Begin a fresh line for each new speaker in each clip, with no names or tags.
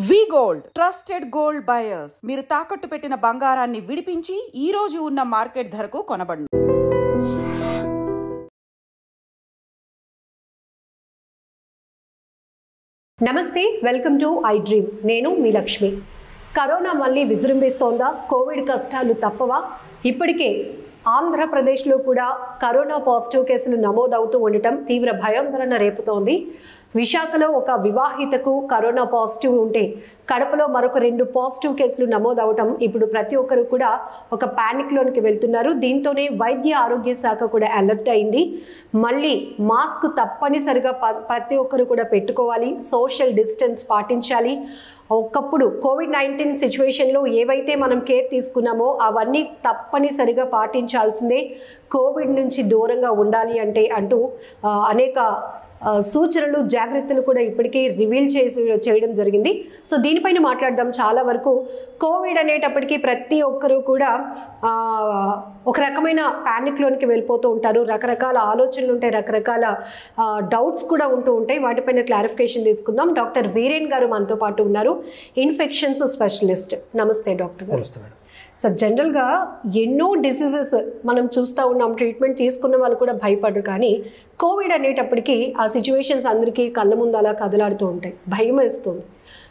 వి gold trusted gold buyers. మీరు తాకట్టు పెట్టిన బంగారాన్ని విడిపించి ఈ రోజు ఉన్న మార్కెట్ ధరకు కొనబడును.
నమస్తే, వెల్కమ్ టు ఐ డ్రీమ్. నేను మీ లక్ష్మి. కరోనా మళ్ళీ విజృంభిస్తోందా? కోవిడ్ కష్టాలు తప్పవా? ఇప్పటికే ఆంధ్రప్రదేశ్లో కూడా కరోనా పాజిటివ్ కేసులు నమోదవుతూ ఉండటం తీవ్ర భయాందోళన రేపుతోంది. విశాఖలో ఒక వివాహితకు కరోనా పాజిటివ్ ఉంటే కడపలో మరొక 2 పాజిటివ్ కేసులు నమోదవటం ఇప్పుడు ప్రతి ఒక్కరు కూడా ఒక ప్యానిక్లోనికి వెళ్తున్నారు. దీంతోనే వైద్య ఆరోగ్య శాఖ కూడా అలర్ట్ అయింది. మళ్ళీ మాస్క్ తప్పనిసరిగా ప్రతి ఒక్కరు కూడా పెట్టుకోవాలి, సోషల్ డిస్టెన్స్ పాటించాలి. ఒకప్పుడు కోవిడ్-19 సిచ్యువేషన్లో ఏవైతే మనం కేర్ తీసుకున్నామో అవన్నీ తప్పనిసరిగా పాటించాల్సిందే. కోవిడ్ నుంచి దూరంగా ఉండాలి అంటూ అనేక సూచనలు, జాగ్రత్తలు కూడా ఇప్పటికే రివీల్ చేయడం జరిగింది. సో దీనిపైన మాట్లాడదాం. చాలా వరకు కోవిడ్ అనేటప్పటికీ ప్రతి ఒక్కరూ కూడా ఒక రకమైన ప్యానిక్లోనికి వెళ్ళిపోతూ ఉంటారు. రకరకాల ఆలోచనలు ఉంటాయి, రకరకాల డౌట్స్ కూడా ఉంటూ ఉంటాయి. వాటిపైన క్లారిఫికేషన్ తీసుకుందాం. డాక్టర్ వీరేన్ గారు మనతో పాటు ఉన్నారు, ఇన్ఫెక్షన్స్ స్పెషలిస్ట్. నమస్తే డాక్టర్ గారు. సో జనరల్గా ఎన్నో డిసీజెస్ మనం చూస్తూ ఉన్నాం, ట్రీట్మెంట్ తీసుకున్న వాళ్ళు కూడా భయపడరు. కానీ కోవిడ్ అనేటప్పటికీ ఆ సిచ్యువేషన్స్ అందరికీ కళ్ళ ముందు అలా కదలాడుతూ ఉంటాయి, భయం వేస్తుంది.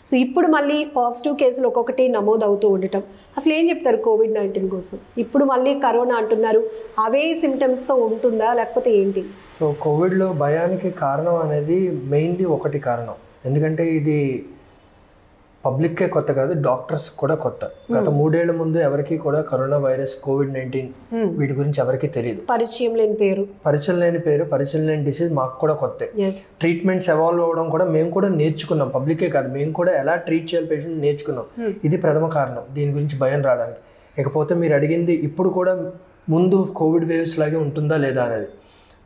సో ఇప్పుడు మళ్ళీ పాజిటివ్ కేసులు ఒక్కొక్కటి నమోదవుతూ ఉండటం, అసలు ఏం చెప్తారు కోవిడ్-19 కోసం? ఇప్పుడు మళ్ళీ కరోనా అంటున్నారు, అవే సిమ్టమ్స్తో ఉంటుందా లేకపోతే ఏంటి?
సో కోవిడ్లో భయానికి కారణం అనేది మెయిన్లీ ఒకటి కారణం. ఎందుకంటే ఇది పబ్లిక్కే కొత్త కాదు, డాక్టర్స్ కూడా కొత్త. గత 3 ఏళ్ల ముందు ఎవరికి కూడా కరోనా వైరస్, కోవిడ్-19 వీటి గురించి ఎవరికి తెలియదు. పరిచయం లేని పేరు, పరిచయం లేని డిసీజ్ మాకు కూడా కొత్త. ట్రీట్మెంట్స్ ఎవాల్వ్ అవ్వడం కూడా మేము కూడా నేర్చుకున్నాం. పబ్లికే కాదు, మేము కూడా ఎలా ట్రీట్ చేయాలి పేషెంట్ నేర్చుకున్నాం. ఇది ప్రథమ కారణం దీని గురించి భయం రావడానికి. ఇకపోతే మీరు అడిగింది ఇప్పుడు కూడా ముందు కోవిడ్ వేవ్స్ లాగే ఉంటుందా లేదా అనేది.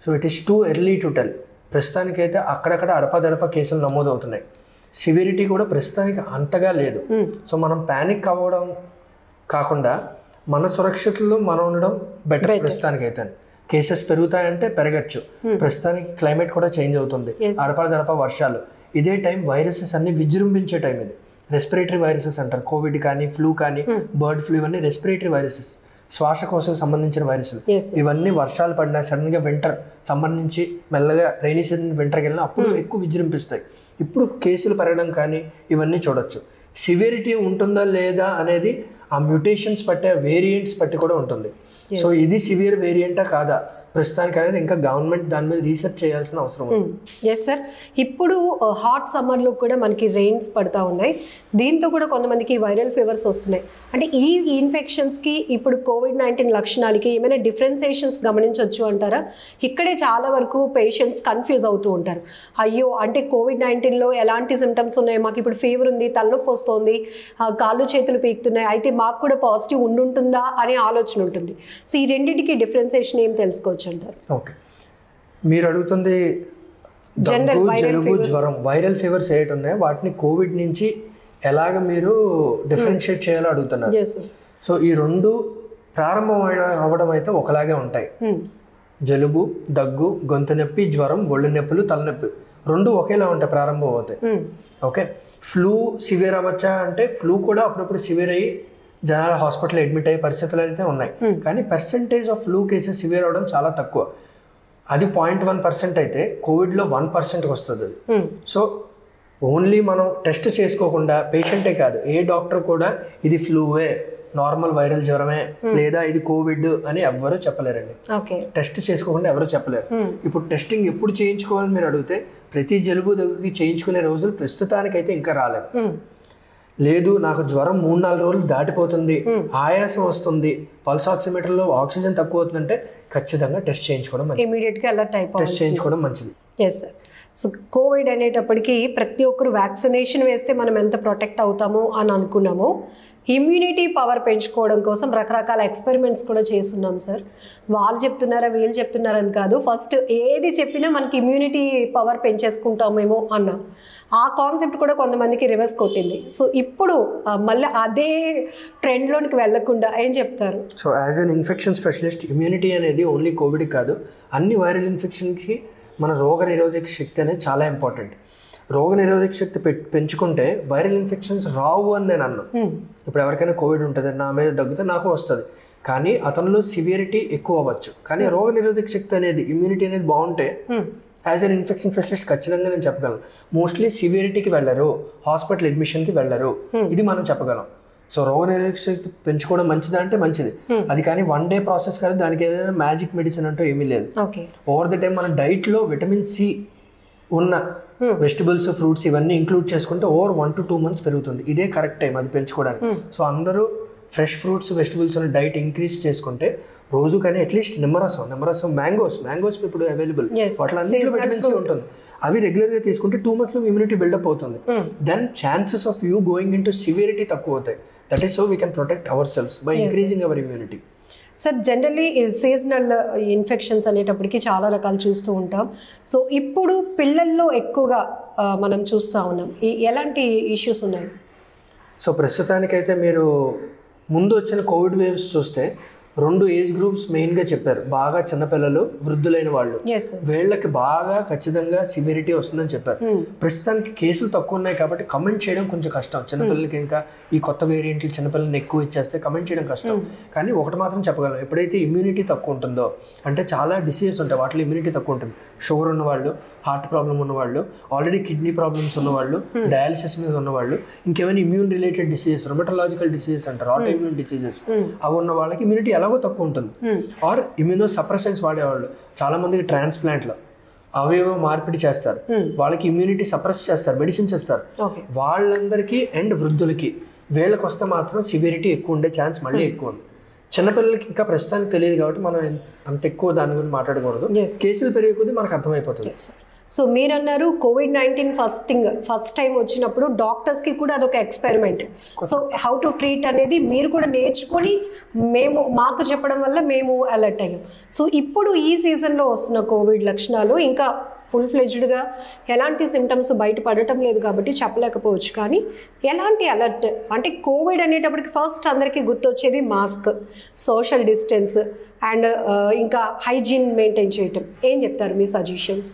So it is too early to tell. ప్రస్తుతానికైతే అక్కడక్కడ అడపదడప కేసులు నమోదవుతున్నాయి. సివిరిటీ కూడా ప్రస్తుతానికి అంతగా లేదు. సో మనం ప్యానిక్ అవ్వడం కాకుండా మన సురక్షితలో మనం ఉండడం బెటర్. ప్రస్తుతానికి అయితే కేసెస్ పెరుగుతాయంటే పెరగచ్చు. ప్రస్తుతానికి క్లైమేట్ కూడా చేంజ్ అవుతుంది, అడపదడప వర్షాలు. ఇదే టైం వైరసెస్ అన్ని విజృంభించే టైం ఇది. రెస్పిరేటరీ వైరసెస్ అంటారు. కోవిడ్ కానీ, ఫ్లూ కానీ, బర్డ్ ఫ్లూ ఇవన్నీ రెస్పిరేటరీ వైరసెస్, శ్వాసకోశకు సంబంధించిన వైరస్లు. ఇవన్నీ వర్షాలు పడినా, సడన్గా వింటర్ సమ్మర్ నుంచి మెల్లగా రైనీ సీజన్ వింటర్కి వెళ్ళినా అప్పుడు ఎక్కువ విజృంభిస్తాయి. ఇప్పుడు కేసులు పెరగడం కానీ ఇవన్నీ చూడొచ్చు. సివిరిటీ ఉంటుందా లేదా అనేది ఆ మ్యూటేషన్స్ బట్టి, వేరియంట్స్ బట్టి కూడా ఉంటుంది. సో ఇది సివియర్ వేరియంటా కాదా ప్రస్తుతానికి అనేది ఇంకా గవర్నమెంట్ దాని మీద రీసెర్చ్ చేయాల్సిన అవసరం ఉంది.
Yes sir. ఇప్పుడు హాట్ సమ్మర్లో కూడా మనకి రెయిన్స్ పడుతూ ఉన్నాయి. దీంతో కూడా కొంతమందికి వైరల్ ఫీవర్స్ వస్తున్నాయి. అంటే ఈ ఇన్ఫెక్షన్స్కి ఇప్పుడు కోవిడ్-19 లక్షణాలకి ఏమైనా డిఫరెన్సియేషన్స్ గమనించవచ్చు అంటారా? ఇక్కడే చాలా వరకు పేషెంట్స్ కన్ఫ్యూజ్ అవుతూ ఉంటారు. అయ్యో, అంటే కోవిడ్-19లో ఎలాంటి సిమ్టమ్స్ ఉన్నాయి, మాకు ఇప్పుడు ఫీవర్ ఉంది, తలనొప్పి వస్తుంది, కాళ్ళు చేతులు పీకుతున్నాయి, అయితే మాకు కూడా పాజిటివ్ ఉంటుందా అనే ఆలోచన ఉంటుంది. సో ఈ రెండింటికి డిఫరెన్సియేషన్ ఏం తెలుసుకోవచ్చు అంటారు?
ఓకే, మీరు అడుగుతుంది దగ్గు, జలుబు, జ్వరం, వైరల్ ఫీవర్స్ ఏటి ఉన్నాయో వాటిని కోవిడ్ నుంచి ఎలాగ మీరు డిఫరెన్షియేట్ చేయాలో అడుగుతున్నారు. సో ఈ 2 ప్రారంభం అవ్వడం అయితే ఒకలాగే ఉంటాయి. జలుబు, దగ్గు, గొంతు నొప్పి, జ్వరం, ఒళ్ళు నొప్పులు, తలనొప్పి 2 ఒకేలా ఉంటాయి, ప్రారంభం అవుతాయి. ఓకే, ఫ్లూ సివియర్ అవ్వచ్చా అంటే ఫ్లూ కూడా అప్పుడప్పుడు సివియర్ అయ్యి జనాలు హాస్పిటల్ అడ్మిట్ అయ్యే పరిస్థితులు అయితే ఉన్నాయి. కానీ percentage of flu cases severe అవ్వడం చాలా తక్కువ. అది 0.1% అయితే కోవిడ్లో 1%కి వస్తుంది అది. సో ఓన్లీ మనం టెస్ట్ చేసుకోకుండా, పేషెంటే కాదు ఏ డాక్టర్ కూడా ఇది ఫ్లూవే, నార్మల్ వైరల్ జ్వరమే, లేదా ఇది కోవిడ్ అని ఎవ్వరూ చెప్పలేరండి. టెస్ట్ చేసుకోకుండా ఎవరు చెప్పలేరు. ఇప్పుడు టెస్టింగ్ ఎప్పుడు చేయించుకోవాలని మీరు అడిగితే ప్రతి జలుబు దగ్గరికి చేయించుకునే రోజులు ప్రస్తుతానికైతే ఇంకా రాలేదు. లేదు నాకు జ్వరం 3-4 రోజులు దాటిపోతుంది, ఆయాసం వస్తుంది, పల్స్ ఆక్సిమీటర్లో ఆక్సిజన్ తక్కువ అవుతుందంటే ఖచ్చితంగా టెస్ట్ చేయించుకోవడం మంచిది.
ఇమీడియట్గా అలర్ట్ అయిపోవాలి,
టెస్ట్ చేయించుకోవడం మంచిది.
Yes sir. సో కోవిడ్ అనేటప్పటికీ ప్రతి ఒక్కరు వ్యాక్సినేషన్ వేస్తే మనం ఎంత ప్రొటెక్ట్ అవుతామో అని అనుకున్నామో, ఇమ్యూనిటీ పవర్ పెంచుకోవడం కోసం రకరకాల ఎక్స్పెరిమెంట్స్ కూడా చేస్తున్నాం సార్. వాళ్ళు చెప్తున్నారా వీళ్ళు చెప్తున్నారని కాదు, ఫస్ట్ ఏది చెప్పినా మనకి ఇమ్యూనిటీ పవర్ పెంచేసుకుంటామేమో అన్నాం. ఆ కాన్సెప్ట్ కూడా కొంతమందికి రివర్స్ కొట్టింది. సో ఇప్పుడు మళ్ళీ అదే ట్రెండ్లోనికి వెళ్ళకుండా ఏం చెప్తారు?
So as an infection specialist, immunity అనేది ఓన్లీ కోవిడ్ కాదు, అన్ని వైరల్ ఇన్ఫెక్షన్కి మన రోగ నిరోధక శక్తి అనేది చాలా ఇంపార్టెంట్. రోగనిరోధక శక్తి పెంచుకుంటే వైరల్ ఇన్ఫెక్షన్స్ రావు అని నేను అన్నాను. ఇప్పుడు ఎవరికైనా కోవిడ్ ఉంటుంది, నా మీద దగ్గితే నాకు వస్తుంది, కానీ అతనిలో సివియరిటీ ఎక్కువ అవ్వచ్చు. కానీ రోగనిరోధక శక్తి అనేది, ఇమ్యూనిటీ అనేది బాగుంటే యాజ్ అన్ ఇన్ఫెక్షన్ స్పెషలిస్ట్ ఖచ్చితంగా నేను చెప్పగలను. మోస్ట్లీ సివియరిటీకి వెళ్ళరు, హాస్పిటల్ అడ్మిషన్కి వెళ్ళరు, ఇది మనం చెప్పగలం. సో రోగనిరోధక శక్తి పెంచుకోవడం మంచిదా అంటే మంచిది, అది కానీ 1 day ప్రాసెస్ కాదు, దానికి ఏదైనా మ్యాజిక్ మెడిసిన్ అంటూ ఏమీ లేదు. ఓవర్ ద టైం మన డైట్లో విటమిన్ సి ఉన్న వెజిటబుల్స్, ఫ్రూట్స్ ఇవన్నీ ఇంక్లూడ్ చేసుకుంటే ఓవర్ 1 to 2 months పెరుగుతుంది. ఇదే కరెక్ట్ టైం అది పెంచుకోవడానికి. సో అందరూ ఫ్రెష్ ఫ్రూట్స్, వెజిటబుల్స్ ఉన్న డైట్ ఇంక్రీజ్ చేసుకుంటే రోజు కానీ అట్లీస్ట్ నిమ్మరసం, మ్యాంగోస్ ఇప్పుడు అవైలబుల్, వాటిలో అన్నింటిలో విటమిన్ సి ఉంటుంది. అవి రెగ్యులర్గా తీసుకుంటే 2 months ఇమ్యూనిటీ బిల్డప్ అవుతుంది. Then chances of you going into severity తక్కువ అవుతాయి. That is so we can protect our cells by increasing our immunity.
Sir, generally seasonal infections అనేటప్పటికి చాలా రకాలు చూస్తూ ఉంటాం. సో ఇప్పుడు పిల్లల్లో ఎక్కువగా మనం చూస్తూ ఉన్నాం. ఎలాంటి ఇష్యూస్ ఉన్నాయి?
సో ప్రస్తుతానికైతే మీరు ముందు వచ్చిన కోవిడ్ వేవ్స్ చూస్తే 2 ఏజ్ గ్రూప్స్ మెయిన్గా చెప్పారు. బాగా చిన్నపిల్లలు, వృద్ధులైన వాళ్ళు, వీళ్ళకి బాగా ఖచ్చితంగా సివియరిటీ వస్తుందని చెప్పారు. ప్రస్తుతానికి కేసులు తక్కువ ఉన్నాయి కాబట్టి కమెంట్ చేయడం కొంచెం కష్టం. చిన్నపిల్లలకి ఇంకా ఈ కొత్త వేరియంట్లు చిన్నపిల్లల్ని ఎక్కువ ఇచ్చేస్తే కమెంట్ చేయడం కష్టం. కానీ ఒకటి మాత్రం చెప్పగలం, ఎప్పుడైతే ఇమ్యూనిటీ తక్కువ ఉంటుందో, అంటే చాలా డిసీజెస్ ఉంటాయి వాటిలో ఇమ్యూనిటీ తక్కువ ఉంటుంది. షుగర్ ఉన్నవాళ్ళు, హార్ట్ ప్రాబ్లం ఉన్నవాళ్ళు, ఆల్రెడీ కిడ్నీ ప్రాబ్లమ్స్ ఉన్నవాళ్ళు, డయాలిసిస్ మీద ఉన్నవాళ్ళు, ఇంకేమైనా ఇమ్యూన్ రిలేటెడ్ డిసీజెస్, రొమటలాజికల్ డిసీజెస్ అంటారు, ఆటో ఇమ్యూన్ డిసీజెస్, అవి ఉన్న వాళ్ళకి ఇమ్యూనిటీ ఎలాగో తక్కువ ఉంటుంది. ఆర్ ఇమ్యూనో సప్రెసెన్స్ వాడేవాళ్ళు, చాలా మందికి ట్రాన్స్ప్లాంట్లో అవేవో మార్పిడి చేస్తారు, వాళ్ళకి ఇమ్యూనిటీ సప్రెస్ చేస్తారు, మెడిసిన్స్ ఇస్తారు. వాళ్ళందరికీ అండ్ వృద్ధులకి వీళ్ళకి వస్తే మాత్రం సివియరిటీ ఎక్కువ ఉండే ఛాన్స్ మళ్ళీ ఎక్కువ ఉంది. చిన్నపిల్లలకి ఇంకా ప్రస్తుతానికి తెలియదు కాబట్టి మనం అంత ఎక్కువ దాని గురించి మాట్లాడకూడదు. కేసులు పెరిగే కొద్దీ మనకు అర్థమైపోతుంది.
సో మీరు అన్నారు COVID-19 ఫస్ట్ టైం వచ్చినప్పుడు డాక్టర్స్కి కూడా అదొక experiment. So how to treat అనేది మీరు కూడా నేర్చుకొని మాకు చెప్పడం వల్ల మేము అలర్ట్ అయ్యాం. సో ఇప్పుడు ఈ సీజన్లో వస్తున్న కోవిడ్ లక్షణాలు ఇంకా ఫుల్ ఫ్లెజ్డ్గా ఎలాంటి సిమ్టమ్స్ బయటపడటం లేదు కాబట్టి చెప్పలేకపోవచ్చు. కానీ ఎలాంటి అలర్ట్ అంటే కోవిడ్ అనేటప్పటికి ఫస్ట్ అందరికీ గుర్తొచ్చేది మాస్క్, సోషల్ డిస్టెన్స్ అండ్ ఇంకా హైజీన్ మెయింటైన్ చేయటం. ఏం చెప్తారు మీ సజెషన్స్?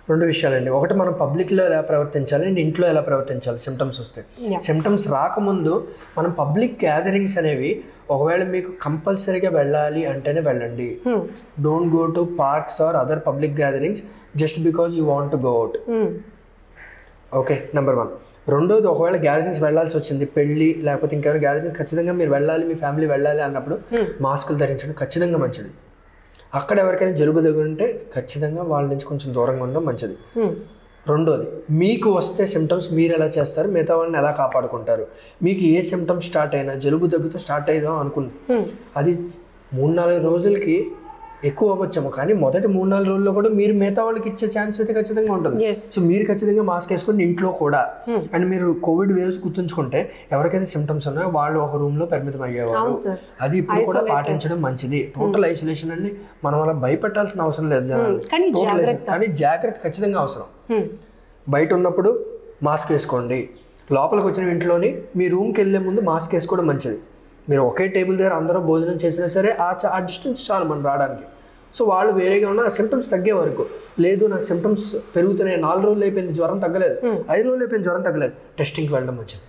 2 విషయాలండి. ఒకటి, మనం పబ్లిక్లో ఎలా ప్రవర్తించాలి అండ్ ఇంట్లో ఎలా ప్రవర్తించాలి. సిమ్టమ్స్ వస్తే, సిమ్టమ్స్ రాకముందు మనం పబ్లిక్ గ్యాదరింగ్స్ అనేవి ఒకవేళ మీకు కంపల్సరీగా వెళ్ళాలి అంటేనే వెళ్ళండి. Don't go to parks or other public gatherings just because you want to go out. Okay, number 1. రెండోది, ఒకవేళ గ్యాదరింగ్స్ వెళ్ళాల్సి వచ్చింది, పెళ్ళి లేకపోతే ఇంకేమైనా గ్యాదరింగ్ ఖచ్చితంగా మీరు వెళ్ళాలి, మీ ఫ్యామిలీ వెళ్ళాలి అన్నప్పుడు మాస్కులు ధరించడం ఖచ్చితంగా మంచిది. అక్కడ ఎవరికైనా జలుబు దగ్గుంటే ఖచ్చితంగా వాళ్ళ నుంచి కొంచెం దూరంగా ఉండడం మంచిది. రెండోది, మీకు వస్తే సిమ్టమ్స్ మీరు ఎలా చేస్తారు, మిగతా వాళ్ళని ఎలా కాపాడుకుంటారు. మీకు ఏ సిమ్టమ్స్ స్టార్ట్ అయినా, జలుబు దగ్గుతో స్టార్ట్ అయ్యాం అనుకుంది, అది 3-4 రోజులకి ఎక్కువ అవ్వచ్చాము, కానీ మొదటి 3-4 రోజుల్లో కూడా మీరు మిగతా వాళ్ళకి ఇచ్చే ఛాన్స్ అయితే ఖచ్చితంగా ఉంటుంది. సో మీరు ఖచ్చితంగా మాస్క్ వేసుకుని ఇంట్లో కూడా. అండ్ మీరు కోవిడ్ వేవ్స్ గుర్తుంచుకుంటే ఎవరికైతే సిమ్టమ్స్ ఉన్నాయో వాళ్ళు ఒక రూమ్ లో పరిమితం అయ్యేవారు. అది ఇప్పుడు కూడా పాటించడం మంచిది. టోటల్ ఐసోలేషన్ అని మనం అలా భయపెట్టాల్సిన అవసరం లేదు జనాలు, కానీ జాగ్రత్త ఖచ్చితంగా అవసరం. బయట ఉన్నప్పుడు మాస్క్ వేసుకోండి, లోపలికి వచ్చిన ఇంట్లోని మీ రూమ్కి వెళ్ళే ముందు మాస్క్ వేసుకోవడం మంచిది. మీరు ఒకే టేబుల్ దగ్గర అందరూ భోజనం చేసినా సరే ఆ డిస్టెన్స్ చాలు మనం రావడానికి. సో వాళ్ళు వేరేగా ఉన్న సిమ్టమ్స్ తగ్గే వరకు, లేదు నాకు సిమ్టమ్స్ పెరుగుతున్నాయి, 4 రోజులు అయిపోయింది జ్వరం తగ్గలేదు, 5 రోజులు అయిపోయింది జ్వరం తగ్గలేదు, టెస్టింగ్కి వెళ్ళడం మంచిది.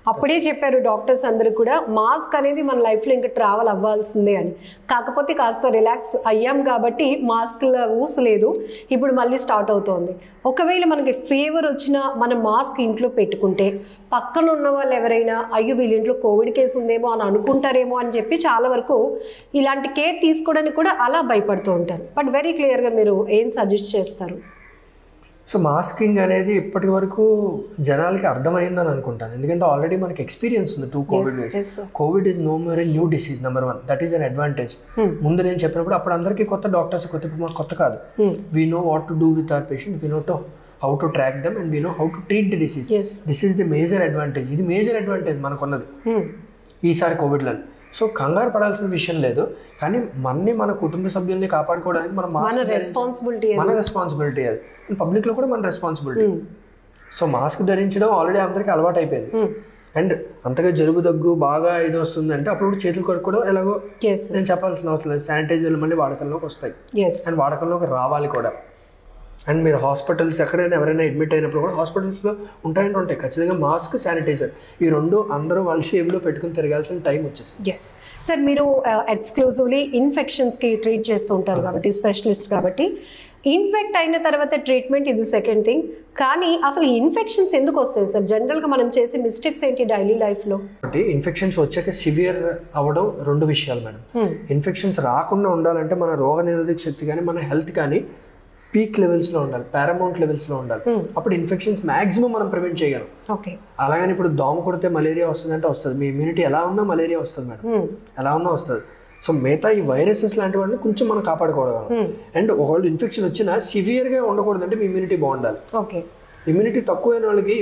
అప్పుడే చెప్పారు డాక్టర్స్ అందరూ కూడా, మాస్క్ అనేది మన లైఫ్లో ఇంకా ట్రావెల్ అవ్వాల్సిందే అని. కాకపోతే కాస్త రిలాక్స్ అయ్యాం కాబట్టి మాస్క్ల ఊసలేదు, ఇప్పుడు మళ్ళీ స్టార్ట్ అవుతోంది. ఒకవేళ మనకి ఫీవర్ వచ్చినా మనం మాస్క్ ఇంట్లో పెట్టుకుంటే పక్కన ఉన్న వాళ్ళు ఎవరైనా అయ్యో వీళ్ళ ఇంట్లో కోవిడ్ కేసు ఉందేమో అని అనుకుంటారేమో అని చెప్పి చాలా వరకు ఇలాంటి కేర్ తీసుకోవడానికి కూడా అలా భయపడుతూ ఉంటారు. బట్ వెరీ క్లియర్గా మీరు ఏం సజెస్ట్ చేస్తారు?
సో మాస్కింగ్ అనేది ఇప్పటి వరకు జనాలకి అర్థమైందని అనుకుంటాను, ఎందుకంటే ఆల్రెడీ మనకి ఎక్స్పీరియన్స్ ఉంది 2 covid waves. Covid is no more a new disease, number 1. That is an advantage. ముందు నేను చెప్పినప్పుడు అప్పుడు అందరికీ కొత్త, డాక్టర్స్ కొత్త, మాకు కొత్త కాదు. We know what to do with our patient, we know how to track them and we know how to treat the disease. This is the major advantage. ఇది మేజర్ అడ్వాంటేజ్ మనకున్నది ఈసారి కోవిడ్లో. సో కంగారు పడాల్సిన విషయం లేదు, కానీ మన కుటుంబ సభ్యుల్ని కాపాడుకోవడానికి మన రెస్పాన్సిబిలిటీ అది. పబ్లిక్లో కూడా మన రెస్పాన్సిబిలిటీ. సో మాస్క్ ధరించడం ఆల్రెడీ అందరికీ అలవాటు అయిపోయింది. అండ్ అంతగా జలుబు దగ్గు బాగా ఇది వస్తుంది అంటే అప్పుడు చేతులు కడుక్కోవడం ఎలాగో నేను చెప్పాల్సిన అవసరం లేదు. శానిటైజర్లు మళ్ళీ వాడకంలోకి వస్తాయి అండ్ వాడకంలోకి రావాలి కూడా. అండ్ మీరు హాస్పిటల్స్ ఎక్కడైనా ఎవరైనా అడ్మిట్ అయినప్పుడు కూడా హాస్పిటల్స్లో ఉంటాయి ఖచ్చితంగా మాస్క్, శానిటైజర్, ఈ రెండు అందరూ వాళ్ళ షేప్లో పెట్టుకుని తిరగాల్సిన టైం వచ్చేసింది.
ఎస్ సార్, మీరు ఎక్స్క్లూజివ్లీ ఇన్ఫెక్షన్స్కి ట్రీట్ చేస్తూ ఉంటారు కాబట్టి, స్పెషలిస్ట్ కాబట్టి, ఇన్ఫెక్ట్ అయిన తర్వాత ట్రీట్మెంట్ ఇది సెకండ్ థింగ్. కానీ అసలు ఇన్ఫెక్షన్స్ ఎందుకు వస్తాయి సార్? జనరల్గా మనం చేసే మిస్టేక్స్ ఏంటి డైలీ లైఫ్లో?
అంటే ఇన్ఫెక్షన్స్ వచ్చాక సివియర్ అవ్వడం రెండు విషయాలు మేడం. ఇన్ఫెక్షన్స్ రాకుండా ఉండాలంటే మన రోగ నిరోధక శక్తి కానీ మన హెల్త్ కానీ పీక్ లెవెల్స్లో ఉండాలి, పారామౌంట్ లెవెల్స్లో ఉండాలి. అప్పుడు ఇన్ఫెక్షన్స్ మ్యాక్సిమం మనం ప్రివెంట్ చేయగలం. అలాగని ఇప్పుడు దోమ కొడితే మలేరియా వస్తుందంటే వస్తుంది, మీ ఇమ్యూనిటీ ఎలా ఉన్నా మలేరియా వస్తుంది మేడం, ఎలా ఉన్నా వస్తుంది. సో మిగతా ఈ వైరసెస్ లాంటి వాటిని కొంచెం మనం కాపాడుకోవడం. అండ్ ఒకవేళ ఇన్ఫెక్షన్ వచ్చినా సివియర్గా ఉండకూడదు అంటే మీ ఇమ్యూనిటీ బాగుండాలి. ఇమ్యూనిటీ తక్కువైన వాళ్ళకి,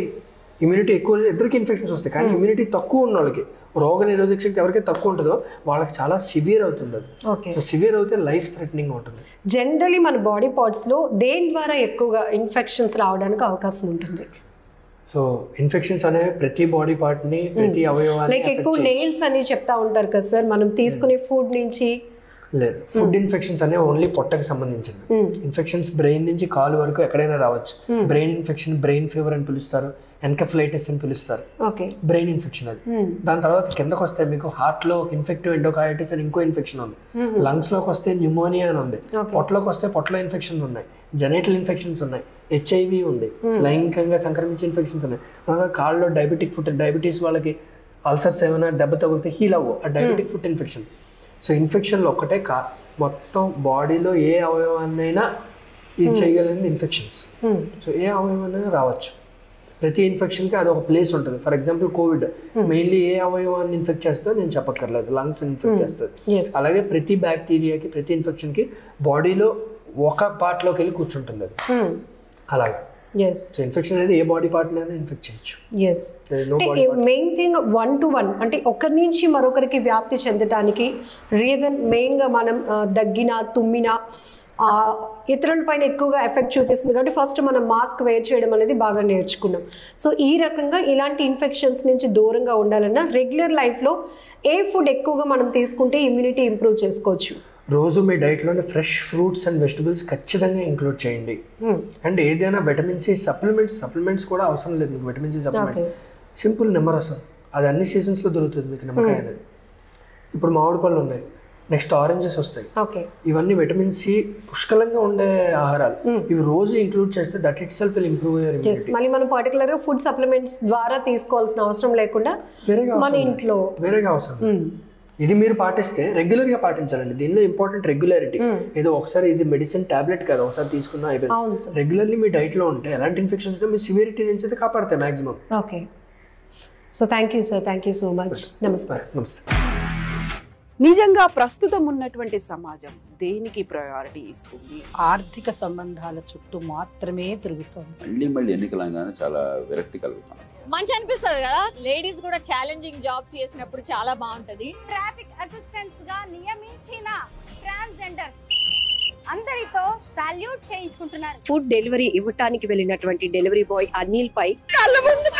ఇమ్యూనిటీ ఎక్కువ ఇద్దరికి ఇన్ఫెక్షన్స్ వస్తాయి, కానీ ఇమ్యూనిటీ తక్కువ ఉన్న వాళ్ళకి, రోగ నిరోధక శక్తి ఎవరికి తక్కువ ఉంటుందో వాళ్ళకి చాలా సివియర్ అవుతుంది అది. సో సివియర్ అవుతే లైఫ్ థ్రెటనింగ్ ఉంటుంది.
జనరలీ మన బాడీ పార్ట్స్లో దేని ద్వారా ఎక్కువగా ఇన్ఫెక్షన్స్ రావడానికి అవకాశం ఉంటుంది?
సో ఇన్ఫెక్షన్స్ అనేవి ప్రతి బాడీ పార్ట్ ని, ప్రతి అవయవాన్ని,
లైక్ ఎక్కువ నెయిల్స్ అని చెప్తా ఉంటారు కదా సార్, మనం తీసుకునే ఫుడ్ నుంచి.
లేదు, ఫుడ్ ఇన్ఫెక్షన్స్ అనేవి ఓన్లీ పొట్టకి సంబంధించింది. ఇన్ఫెక్షన్స్ బ్రెయిన్ నుంచి కాలు వరకు ఎక్కడైనా రావచ్చు. బ్రెయిన్ ఇన్ఫెక్షన్ బ్రెయిన్ ఫీవర్ అని పిలుస్తారు, ఎన్కెఫలైటిస్ అని పిలుస్తారు, బ్రెయిన్ ఇన్ఫెక్షన్ అది. దాని తర్వాత కిందకు వస్తే మీకు హార్ట్ లో ఇన్ఫెక్టివ్ ఎండోకార్డిటిస్ అని ఇంకో ఇన్ఫెక్షన్ ఉంది, లంగ్స్ లోకి వస్తే న్యూమోనియా అని ఉంది, పొట్టలోకి వస్తే పొట్టలో ఇన్ఫెక్షన్స్ ఉన్నాయి, జెనైటల్ ఇన్ఫెక్షన్స్ ఉన్నాయి, HIV ఉంది, లైంగికంగా సంక్రమించే ఇన్ఫెక్షన్స్ ఉన్నాయి. అలాగే కాళ్ళలో డయాబెటీస్ వాళ్ళకి అల్సర్స్ ఏమైనా దెబ్బ తగిలితే హీల్ అవ్వు, ఆ డయాబెటిక్ ఫుట్ ఇన్ఫెక్షన్. సో ఇన్ఫెక్షన్లు ఒక్కటే మొత్తం బాడీలో ఏ అవయవాన్నైనా ఇది చేయగలిగింది ఇన్ఫెక్షన్స్. సో ఏ అవయవాన్నైనా రావచ్చు. ప్రతి ఇన్ఫెక్షన్కి అది ఒక ప్లేస్ ఉంటుంది. ఫర్ ఎగ్జాంపుల్ కోవిడ్ మెయిన్లీ ఏ అవయవాన్ని ఇన్ఫెక్ట్ చేస్తుందో నేను చెప్పక్కర్లేదు, లంగ్స్ ఇన్ఫెక్ట్ చేస్తుంది. అలాగే ప్రతి బ్యాక్టీరియాకి, ప్రతి ఇన్ఫెక్షన్కి బాడీలో ఒక పార్ట్లోకి వెళ్ళి కూర్చుంటుంది అది. అలాగే ఇన్ఫెక్షన్ అనేది ఏ బాడీ పార్ట్ అయినా ఇన్ఫెక్ట్ చేయొచ్చు.
మెయిన్ థింగ్ 1 to 1 అంటే ఒకరి నుంచి మరొకరికి వ్యాప్తి చెందడానికి రీజన్ మెయిన్గా మనం దగ్గిన, తుమ్మిన, ఇతరుల పైన ఎక్కువగా ఎఫెక్ట్ చూపిస్తుంది కాబట్టి ఫస్ట్ మనం మాస్క్ వేర్ చేయడం అనేది బాగా నేర్చుకున్నాం. సో ఈ రకంగా ఇలాంటి ఇన్ఫెక్షన్స్ నుంచి దూరంగా ఉండాలన్నా రెగ్యులర్ లైఫ్లో ఏ ఫుడ్ ఎక్కువగా మనం తీసుకుంటే ఇమ్యూనిటీ ఇంప్రూవ్ చేసుకోవచ్చు?
రోజు మీ డైట్లోనే ఫ్రెష్ ఫ్రూట్స్ అండ్ వెజిటబుల్స్ ఖచ్చితంగా ఇంక్లూడ్ చేయండి. అండ్ ఏదైనా విటమిన్ సి సప్లిమెంట్స్ కూడా అవసరం లేదు మీకు. విటమిన్ సి సప్లిమెంట్ సింపుల్ నిమ్మరసం, అది అన్ని సీజన్స్లో దొరుకుతుంది మీకు. నిమ్మకాయ అనేది, ఇప్పుడు మామిడి పళ్ళు ఉన్నాయి, నెక్స్ట్ ఆరెంజెస్ వస్తాయి. ఇవన్నీ విటమిన్ సి పుష్కలంగా ఉండే ఆహారాలు. ఇవి రోజు ఇంక్లూడ్ చేస్తే that it self will improve your immunity.
మళ్ళీ మనం పర్టికులర్ గా ఫుడ్ సప్లిమెంట్స్ ద్వారా తీసుకోవాల్సిన అవసరం లేకుండా మన ఇంట్లో
వేరేగా అవసరం. ఇది మీరు పాటిస్తే రెగ్యులర్గా పాటించాలండి. దీనిలో ఇంపార్టెంట్ రెగ్యులారిటీ. ఏదో ఒకసారి ఇది మెడిసిన్ టాబ్లెట్ కదా ఒకసారి తీసుకున్నా అయిపోయింది. రెగ్యులర్లీ మీ డైట్లో ఉంటే ఎలాంటి ఇన్ఫెక్షన్స్ మీ సివియరిటీ నుంచి అయితే కాపాడతాయి maximum.
Okay, so thank you sir, thank you so much. నమస్తే.
నమస్తే.
నిజంగా ప్రస్తుతం ఉన్నటువంటి సమాజం దేనికి ప్రయారిటీ ఇస్తుంది?
ఆర్థిక సంబంధాల చుట్టూ మాత్రమే తిరుగుతుంది.
మళ్ళీ ఎన్నికలంగానే చాలా విరక్తి కలుగుతాను.
మంచి అనిపిస్తుంది కదా, లేడీస్ కూడా ఛాలెంజింగ్ జాబ్స్ చేసినప్పుడు చాలా బాగుంటది.
ట్రాఫిక్ అసిస్టెంట్స్ గా నియమించిన ట్రాన్స్జెండర్స్ అందరితో సాల్యూట్ చేయించుకుంటున్నారు.
ఫుడ్ డెలివరీ ఇవ్వటానికి వెళ్ళినటువంటి డెలివరీ బాయ్ అనిల్ పై
కళ్ళ ముందు